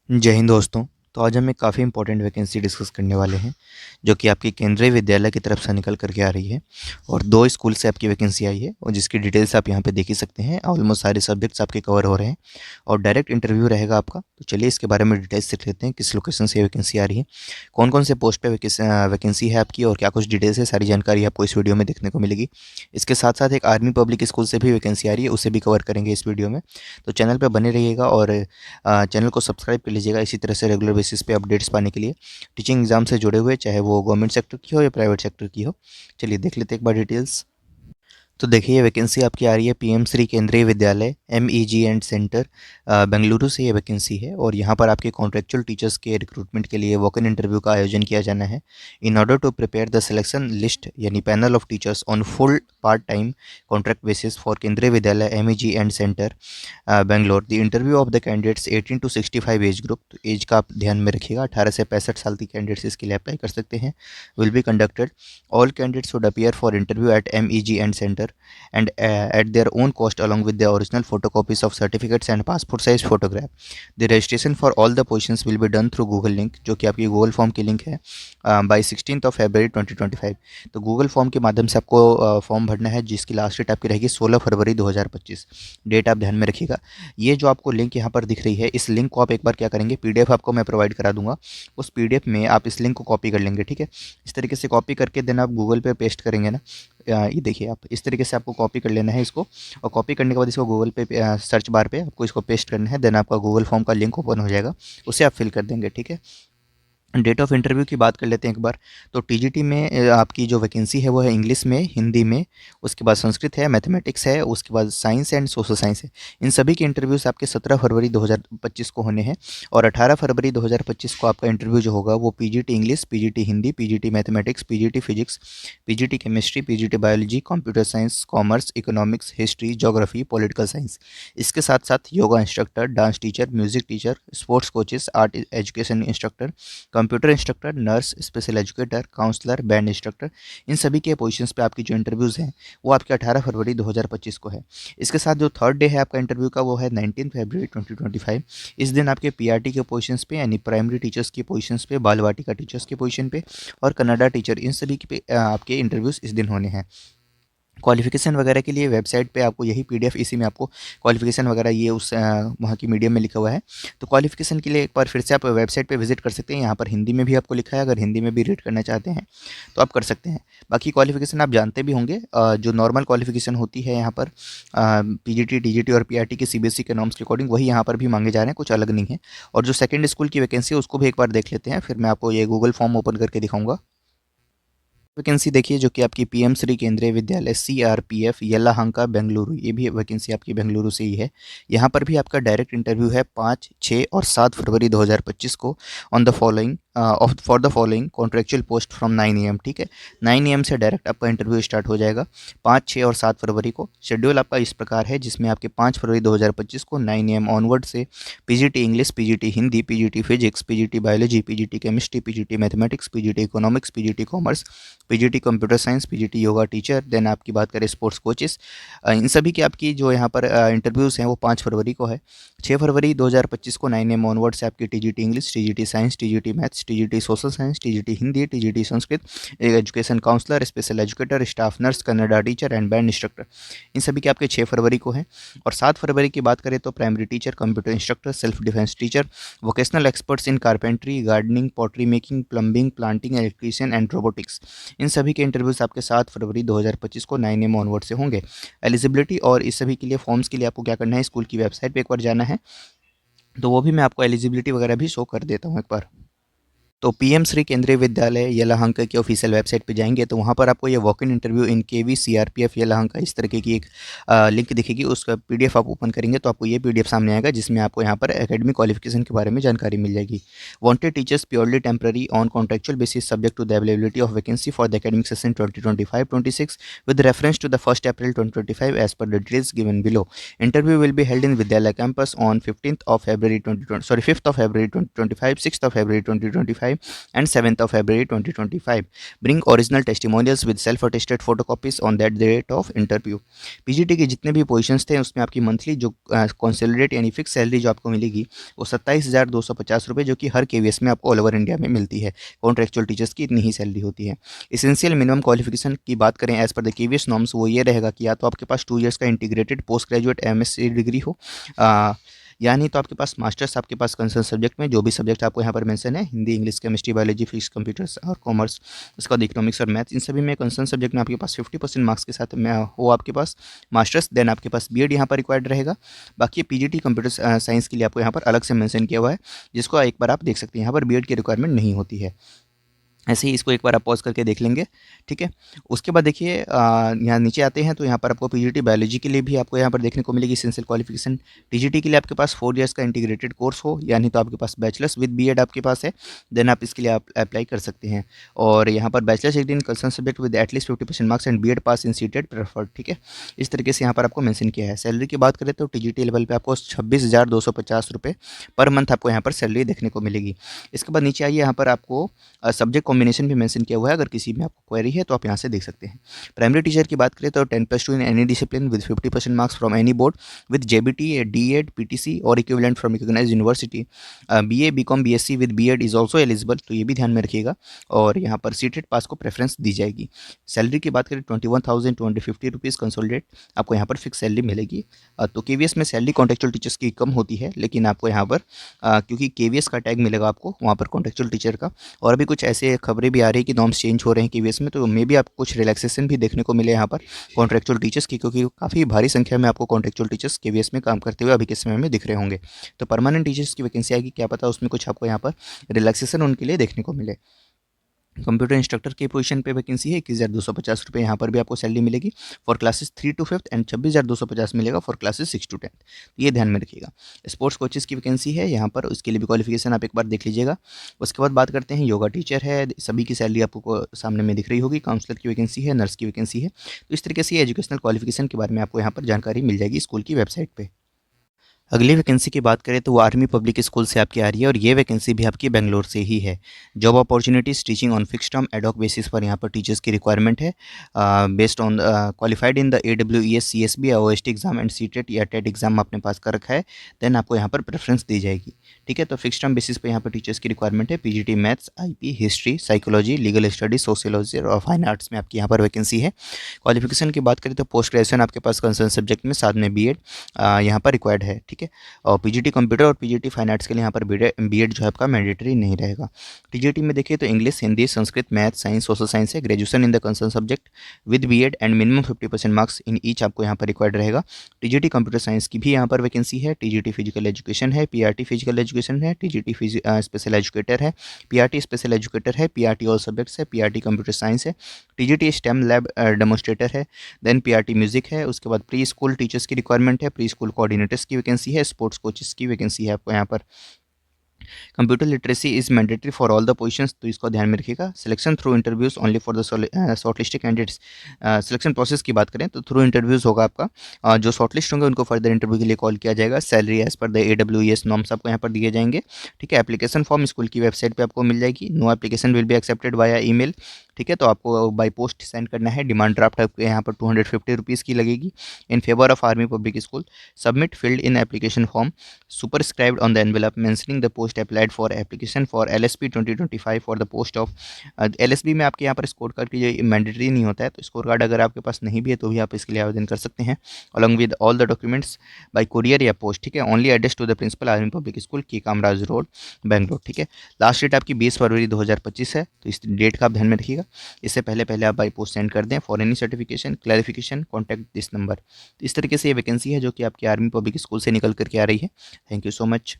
जय हिंद दोस्तों। तो आज हम एक काफ़ी इंपॉर्टेंट वैकेंसी डिस्कस करने वाले हैं जो कि आपकी केंद्रीय विद्यालय की तरफ से निकल करके आ रही है और दो स्कूल से आपकी वैकेंसी आई है और जिसकी डिटेल्स आप यहाँ पे देख ही सकते हैं। ऑलमोस्ट सारे सब्जेक्ट्स आपके कवर हो रहे हैं और डायरेक्ट इंटरव्यू रहेगा आपका। तो चलिए इसके बारे में डिटेल्स देख लेते हैं, किस लोकेशन से वैकेंसी आ रही है, कौन कौन से पोस्ट पे वैकेंसी है आपकी और क्या कुछ डिटेल्स है। सारी जानकारी आपको इस वीडियो में देखने को मिलेगी। इसके साथ साथ एक आर्मी पब्लिक स्कूल से भी वैकेंसी आ रही है, उसे भी कवर करेंगे इस वीडियो में। तो चैनल पर बने रहिएगा और चैनल को सब्सक्राइब कर लीजिएगा इसी तरह से रेगुलर बेसिस पे अपडेट्स पाने के लिए टीचिंग एग्जाम से जुड़े हुए, चाहे वो गवर्नमेंट सेक्टर की हो या प्राइवेट सेक्टर की हो। चलिए देख लेते हैं एक बार डिटेल्स। तो देखिए ये वैकेंसी आपकी आ रही है पीएम श्री केंद्रीय Vidyalaya MEG and centre Bengaluru से ये वैकेंसी है और यहाँ पर आपके कॉन्ट्रेक्चुअल टीचर्स के रिक्रूटमेंट के लिए वॉक इन इंटरव्यू का आयोजन किया जाना है। In order to prepare the selection list यानी panel of teachers on full part time contract basis for Kendriya Vidyalaya MEG and centre Bangalore. The interview of the candidates 18 to 65 age group. तो age का आप ध्यान में रखिएगा, 18 से 65 साल की कैंडिडेट्स इसके लिए अप्लाई कर सकते हैं। Will be conducted. All candidates would appear for interview at MEG and centre and at their own cost along with the original photocopies of certificates and passport size photograph. The registration for all the positions will be done through Google link, जो कि आपकी Google form की link है, by 16 February 2025। तो Google form के माध्यम से आपको फॉर्म भरना है जिसकी लास्ट डेट आपकी रहेगी 16 फरवरी 2025। डेट आप ध्यान में रखिएगा। ये जो आपको लिंक यहाँ पर दिख रही है, इस लिंक को आप एक बार क्या करेंगे, पीडीएफ आपको मैं प्रोवाइड करा दूंगा, उस पीडीएफ में आप इस लिंक को कॉपी कर लेंगे। ठीक है, इस तरीके से कॉपी करके देन आप गूगल पे पेस्ट करेंगे ना। ये देखिए आप इस तरीके से आपको कॉपी कर लेना है इसको और कॉपी करने के बाद इसको गूगल पे सर्च बार पे आपको इसको पेस्ट करना है। देन आपका गूगल फॉर्म का लिंक ओपन हो जाएगा, उसे आप फिल कर देंगे। ठीक है, डेट ऑफ इंटरव्यू की बात कर लेते हैं एक बार। तो टीजीटी में आपकी जो वैकेंसी है वो है इंग्लिश में, हिंदी में, उसके बाद संस्कृत है, मैथमेटिक्स है, उसके बाद साइंस एंड सोशल साइंस है। इन सभी के इंटरव्यूज़ आपके 17 फरवरी 2025 को होने हैं और 18 फरवरी 2025 को आपका इंटरव्यू जो होगा वो PGT English, PGT Hindi, PGT mathematics, PGT physics, PGT chemistry, PGT biology, computer science, commerce, economics, history, geography, political science. इसके साथ साथ yoga instructor, dance teacher, music teacher, sports coaches, art education instructor, computer instructor, nurse, special educator, counsellor, band instructor, इन सभी के positions पे आपकी जो interviews हैं वो आपके 18 फरवरी 2025 को है। इसके साथ जो थर्ड डे है आपका इंटरव्यू का वो है 19 फरवरी 2025। इस दिन आपके पीआरटी के पोजीशंस पे यानी प्राइमरी टीचर्स की पोजीशंस पे, बाल वाटिका टीचर्स की पोजीशन पे और कन्नड़ा टीचर, इन सभी के पे आपके इंटरव्यूज़ इस दिन होने हैं। क्वालिफिकेशन वगैरह के लिए वेबसाइट पे आपको यही पीडीएफ, इसी में आपको क्वालिफिकेशन वगैरह ये उस वहाँ की मीडियम में लिखा हुआ है। तो क्वालिफिकेशन के लिए एक बार फिर से आप वेबसाइट पे विजिट कर सकते हैं। यहाँ पर हिंदी में भी आपको लिखा है, अगर हिंदी में भी रीड करना चाहते हैं तो आप कर सकते हैं। बाकी क्वालिफिकेशन आप जानते भी होंगे, जो नॉर्मल क्वालिफिकेशन होती है यहाँ पर पीजीटी, टीजीटी और पीआरटी के सीबीएसई के नॉर्म्स के अकॉर्डिंग वही यहाँ पर भी मांगे जा रहे हैं, कुछ अलग नहीं है। और जो सेकेंड स्कूल की वैकेंसी है उसको भी एक बार देख लेते हैं, फिर मैं आपको ये गूगल फॉर्म ओपन करके दिखाऊंगा। वैकेंसी देखिए जो कि आपकी पीएम श्री केंद्रीय विद्यालय सीआरपीएफ येलाहंका बेंगलुरु, ये भी वैकेंसी आपकी बेंगलुरु से ही है। यहाँ पर भी आपका डायरेक्ट इंटरव्यू है 5, 6 और 7 फरवरी 2025 को on the following for the following contractual post from 9 AM। ठीक है, 9 AM से डायरेक्ट आपका इंटरव्यू स्टार्ट हो जाएगा 5, 6 और 7 फरवरी को। शेड्यूल आपका इस प्रकार है जिसमें आपके 5 फरवरी 2025 को 9 AM ऑनवर्ड से PGT English, PGT Hindi, PGT physics, PGT biology, PGT chemistry, PGT mathematics, PGT economics, PGT commerce, PGT computer science, PGT yoga teacher, then आपकी बात करें स्पोर्ट्स कोचेस, इन सभी की आपकी जो यहाँ पर इंटरव्यूज़ हैं वो 5 फरवरी को है। 6 फरवरी 2025 को 9 AM ऑनवर्ड से आपकी TGT English, TGT science, TGT maths, TGT social science, TGT Hindi, TGT Sanskrit, education counsellor, special educator, staff nurse, Kannada teacher and band instructor, इन सभी के आपके 6 फरवरी को हैं। और 7 फरवरी की बात करें तो primary teacher, computer instructor, self defence teacher, vocational experts in carpentry, gardening, pottery making, plumbing, planting, electrician and robotics, इन सभी के इंटरव्यूज़ आपके 7 फरवरी 2025 को 9 AM ऑनवर्ड से होंगे। एलिजिबिलिटी और इस सभी के लिए फॉर्म्स के लिए आपको क्या करना है, स्कूल की वेबसाइट पे एक बार जाना है, तो वो भी मैं आपको एलिजिबिलिटी वगैरह भी शो कर देता हूँ एक बार। तो पीएम श्री केंद्रीय विद्यालय येलाहंका की ऑफिशियल वेबसाइट पे जाएंगे तो वहाँ पर आपको ये walk in interview in KV CRPF Yelahanka इस तरीके की एक लिंक दिखेगी। उसका पीडीएफ आप ओपन करेंगे तो आपको ये पीडीएफ सामने आएगा जिसमें आपको यहाँ पर एकेडमिक क्वालिफिकेशन के बारे में जानकारी मिल जाएगी। Wanted teachers purely temporary on contractual basis subject to the availability of vacancy for the academic session 2025-26 with reference to the 1st April 2025 as per the details given below. Interview will be held in Vidyalaya campus on 5th of February 2025, 6th of February 2025, and 7th of February 2025. Bring original testimonials with self-attested photocopies on that date of interview. PGT के जितने भी positions थे उसमें आपकी monthly जो consolidate यानी fix salary जो आपको मिलेगी वो 27,250 रुपये, जो कि हर केवीएस में आपको ऑल ओवर इंडिया में मिलती है। कॉन्ट्रेक्चुअल टीचर्स की इतनी ही सैलरी होती है। एसेंशियल मिनिमम क्वालिफिकेशन की बात करें as per the KVS norms, वो ये रहेगा कि या तो आपके पास 2 इयर्स का integrated post graduate MSc degree हो, यानी तो आपके पास मास्टर्स आपके पास कंसर्न सब्जेक्ट में जो भी सब्जेक्ट आपको यहाँ पर मेंशन है, Hindi, English, chemistry, biology, physics, computers और कॉमर्स, उसके बाद इकोनॉमिक्स और मैथ्स, इन सभी में कंसर्न सब्जेक्ट में आपके पास 50% मार्क्स के साथ में हो आपके पास मास्टर्स। देन आपके पास बीएड यहाँ पर रिक्वायर्ड रहेगा। बाकी पीजीटी कंप्यूटर साइंस के लिए आपको यहाँ पर अलग से मेंशन किया हुआ है, जिसको एक बार आप देख सकते हैं। यहाँ पर बीएड की रिक्वायरमेंट नहीं होती है। ऐसे ही इसको एक बार आप पॉज करके देख लेंगे, ठीक है। उसके बाद देखिए यहाँ नीचे आते हैं तो यहाँ पर आपको पीजीटी बायोलॉजी के लिए भी आपको यहाँ पर देखने को मिलेगी एसेंशियल क्वालिफिकेशन। टीजीटी के लिए आपके पास 4 इयर्स का इंटीग्रेटेड कोर्स हो, यानी तो आपके पास बैचलर्स विद बीएड आपके पास है, देन आप इसके लिए आप अप्लाई कर सकते हैं। और यहाँ पर bachelors degree in concern subject with at least 50% marks and BEd pass in CTET preferred, ठीक है। इस तरीके से यहाँ पर आपको मेंशन किया है। सैलरी की बात करें तो टीजीटी लेवल पे आपको 26,250 रुपये पर मंथ आपको यहाँ पर सैलरी देखने को मिलेगी। इसके बाद नीचे आइए, यहाँ पर आपको सब्जेक्ट कॉम्बिनेशन भी मेंशन किया हुआ है। अगर किसी में आपको क्वेरी है तो आप यहाँ से देख सकते हैं। प्राइमरी टीचर की बात करें तो 10+2 in any discipline with 50% marks from any board with JBT, DEd, PTC और equivalent from recognised university. BA, BCom, BSc with BEd is also eligible, तो ये भी ध्यान में रखिएगा। और यहाँ पर सीटेड पास को प्रेफरेंस दी जाएगी। सैलरी की बात करें 21,250 रुपीज़ कंसोलिडेट आपको यहाँ पर फिक्स सैलरी मिलेगी। तो केवीएस में सैलरी कॉन्ट्रेक्चुअल टीचर्स की कम होती है, लेकिन आपको यहाँ पर क्योंकि केवीएस का टैग मिलेगा आपको वहाँ पर कॉन्ट्रेक्चुअल टीचर का। और अभी कुछ ऐसे खबरें भी आ रही है कि नॉर्म्स चेंज हो रहे हैं केवीएस में, तो मे भी आपको कुछ रिलैक्सेशन भी देखने को मिले यहाँ पर कॉन्ट्रेक्चुअल टीचर्स की, क्योंकि काफ़ी भारी संख्या में आपको कॉन्ट्रेक्चुअल टीचर्स केवीएस में काम करते हुए अभी के समय में दिख रहे होंगे। तो परमानेंट टीचर्स की वैकेंसी आएगी, क्या पता उसमें कुछ आपको यहाँ पर रिलैक्सेशन उनके लिए देखने को मिले। कंप्यूटर इंस्ट्रक्टर की पोजीशन पे वैकेंसी है 21,250 रुपये, यहाँ पर भी आपको सैलरी मिलेगी for classes 3 to 5th and 26,250 मिलेगा फॉर क्लासेस 6 to 10th। तो ये ध्यान में रखिएगा। स्पोर्ट्स कोचेस की वैकेंसी है यहाँ पर, उसके लिए भी क्वालिफिकेशन आप एक बार देख लीजिएगा। उसके बाद बात करते हैं योगा टीचर है, सभी की सैलरी आपको सामने में दिख रही होगी। काउंसलर की वैकेंसी है, नर्स की वैकेंसी है। तो इस तरीके से एजुकेशनल क्वालिफिकेशन के बारे में आपको यहाँ पर जानकारी मिल जाएगी स्कूल की वेबसाइट पर। अगली वैकेंसी की बात करें तो वो आर्मी पब्लिक स्कूल से आपकी आ रही है, और ये वैकेंसी भी आपकी बेंगलोर से ही है। Job opportunities teaching on fix term ad hoc basis पर यहाँ पर टीचर्स की रिक्वायरमेंट है। Based on qualified in the AWES CSB OST exam and CTET या टेट एग्जाम आपने पास कर रखा है, देन आपको यहाँ पर प्रेफरेंस दी जाएगी, ठीक है। तो फिक्स टर्म बेसिस पर यहाँ पर टीचर्स की रिक्वायरमेंट है। PGT maths, IP, history, psychology, legal studies, sociology और फाइन आर्ट्स में आपकी यहाँ पर वैकेंसी है। क्वालिफिकेशन की बात करें तो पोस्ट ग्रेजुएशन आपके पास कंसर्न सब्जेक्ट में, साथ में बीएड यहाँ पर रिक्वायर्ड है, ठीक है। और पीजीटी कंप्यूटर और पीजीटी फाइन आर्ट्स के लिए यहाँ पर बीएड जो है आपका मैंडेटरी नहीं रहेगा। टीजीटी में देखिए तो English, Hindi, Sanskrit, math, science, social science है। Graduation in the concern subject with BEd and minimum 50% marks in each आपको यहाँ पर रिक्वायर्ड रहेगा। टीजीटी कंप्यूटर साइंस की भी यहाँ पर वैकेंसी है। टीजीटी फिजिकल एजुकेशन है, पीआरटी फिजिकल एजुकेशन है, टीजीटी स्पेशल एजुकेटर है, पीआरटी स्पेशल एजुकेटर है, पीआरटी ऑल सब्जेक्ट्स है, पीआरटी कंप्यूटर साइंस है, टीजीटी स्टेम लैब डेमोस्ट्रेटर है, देन पीआरटी म्यूजिक है। उसके बाद प्री स्कूल टीचर्स की रिक्वायरमेंट है, प्री स्कूल कोऑर्डिनेटर्स की वैकेंसी है, स्पोर्ट्स कोचेस की वैकेंसी है आपको यहाँ पर। Computer literacy is mandatory for all the positions, तो इसको ध्यान में रखिएगा। Selection through interviews only for the shortlisted candidates. Selection process की बात करें तो थ्रू इंटरव्यूज होगा आपका, जो शॉर्टलिस्ट होंगे उनको फर्दर इंटरव्यू के लिए कॉल किया जाएगा। Salary as per the AWES norms आपको यहाँ पर दिए जाएंगे, ठीक है। एप्लीकेशन फॉर्म स्कूल की वेबसाइट पर आपको मिल जाएगी। No application will be accepted via email, ठीक है। तो आपको बाय पोस्ट सेंड करना है। डिमांड ड्राफ्ट आपको यहाँ पर 250 रुपीज़ की लगेगी। In favour of army public school submit field in application form superscribed on the envelope mentioning the post applied for application for LSP 2025 for the post of LSB में आपके यहाँ पर score card की जो mandatory नहीं होता है, तो स्कोर कार्ड अगर आपके पास नहीं भी है तो भी आप इसके लिए आवेदन कर सकते हैं along with all the documents by courier या पोस्ट, ठीक है। Only address to the principal army public school की कामराज रोड बेंगलोर, ठीक है। लास्ट डेट आपकी 20 फरवरी 2025 है, तो इस डेट का आप ध्यान में रखिएगा। इससे पहले आप बाई पोस्ट सेंड कर दें for any certification clarification contact this number. इस तरीके से ये वैकेंसी है जो कि आपकी आर्मी पब्लिक स्कूल से निकल करके आ रही है। Thank you so much.